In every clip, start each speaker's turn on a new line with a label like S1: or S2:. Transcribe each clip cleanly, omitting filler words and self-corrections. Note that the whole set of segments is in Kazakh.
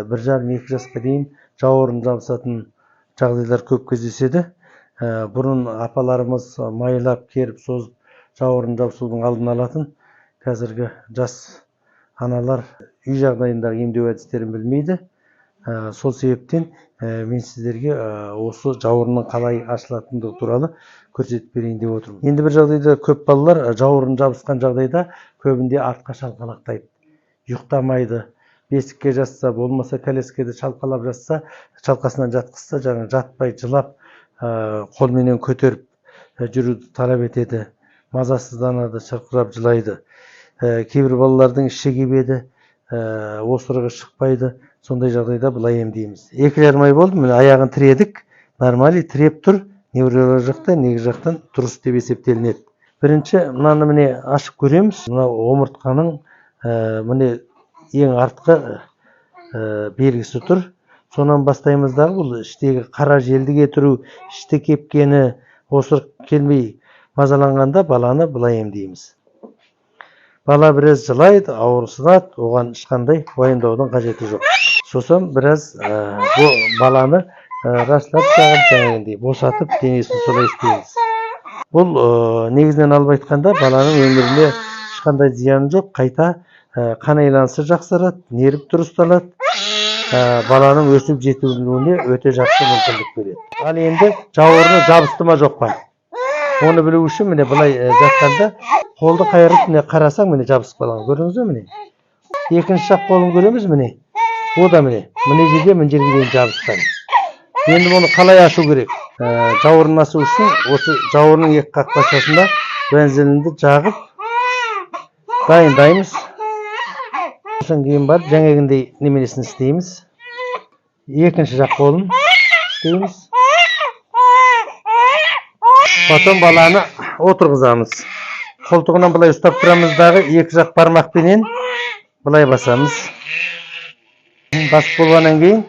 S1: 1,5-2 жасқа дейін жауырын жабысатын жағдайлар көп кездеседі. Бұрын апаларымыз майлап, керіп, созып жауырын жабысудың алдын алатын. Қазіргі жас аналар үй жағдайындағы емдеу әдістерін білмейді. Сол себептен мен сіздерге осы жауырынның қалай ашылатындығы туралы көрсетіп берейін деп отырмын. Енді бір жағдайда көп балалар жауырын жабысқан жағдайда көбінде артқа шалқалақтайды, ұйықтамайды. Бесікке жатса, болмаса коляскада шалқалап жатса, шалқасынан жатқызса, жаңа жатпай жылап, қолменен көтеріп жүруді талап етеді. Мазасызданады, шырқырап жылайды. Кейбір балалардың іші кебеді, осырығы шықпайды. Сондай жағдайда былай емдейміз. 2,5 ай болды, міне аяғын тіредік, нормали тіреп тұр. Невролог жақтан, неге жақтан дұрыс деп есептелінеді. Бірінші, мынаны міне ашып көреміз. Мына омыртқаның міне ең артқы белгісі тұр. Сонан бастаймыздағы бұл іштегі қара желді кетіру, ішті кепкені, осырық келмей мазаланғанда баланы былай емдейміз. Бала біраз жылайды, ауырсынады, оған ешқандай уайымдаудың қажеті жоқ. Сосын біраз баланы раслап жағып босатып денесін солай істейміз. Бұл негізінен алып айтқанда баланың өміріне ешқандай зияны жоқ, қайта қан айланысы жақсарады, нерв дұрысталады, баланың өсіп жетілуіне өте жақсы мүмкіндік береді. Ал енді жауырыны жабысты ма жоқ па? Оны білу үшін міне былай жатқанда қолды қайырып міне қарасаң міне жабысып қалған. Көрдіңіз бе міне? Екінші жақ қолын көреміз міне. О да міне жерге дейін жабысқан. Енді оны қалай ашу керек? Жауырын ашу үшін осы жауырынның екі қақпақшасында бензинді жағып дайындаймыз. Сосын кейін барып жаңағындай неменесін істейміз. Екінші жақ қолын істейміз. Потом баланы отырғызамыз. Қолтығынан былай ұстап тұрамыздағы екі жақ бармақпенен былай басамыз. Басып болғаннан кейін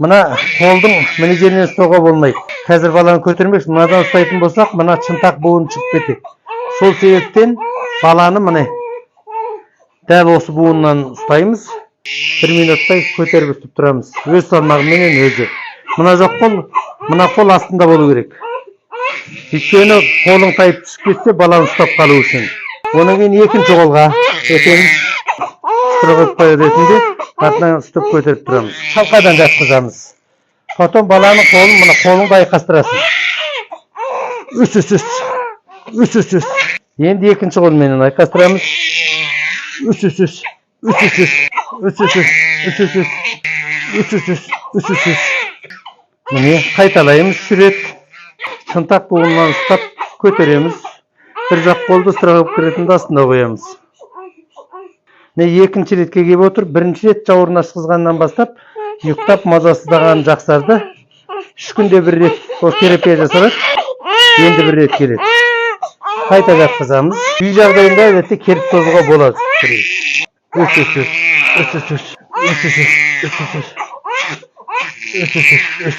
S1: мына қолдың міне жерінен ұстауға болмайды. Қазір баланы көтермекші, мынадан ұстайтын болсақ, мына шынтақ буын шығып кетеді. Сол себептен баланы міне дәл осы буыннан ұстаймыз. 1 минуттай көтеріп ұстап тұрамыз. Өз салмағыменен өзі. Мына жоқ қол, мына қол астында болу керек. Өйткені қолың тайып түсіп кетсе, баланы ұстап қалу үшін. Онан кейін екінші қолға өтеміз. Тұрғызбай ретінде артынан ұстап көтеріп тұрамыз. Шалқадан жатқызамыз. Потом баланың қолын, мына қолыңды айқастырасың. Үс. Енді екінші қолменен айқастырамыз. Үс. Міне қайталаймыз 3 рет. Шынтақ буынынан ұстап көтереміз. Bir жақ қолды сырғып кіретінді астында қоямыз. Екінші ретке кеп отыр. Бірінші рет жауырын ашқызғаннан бастап ұйықтап мазасыздаған жақсарды 3 күнде 1 рет терапия жасалады. Енді 1 рет келеді. Қайта жатқызамыз. Үй жағдайында әдетте керіп тозуға болады. Үс.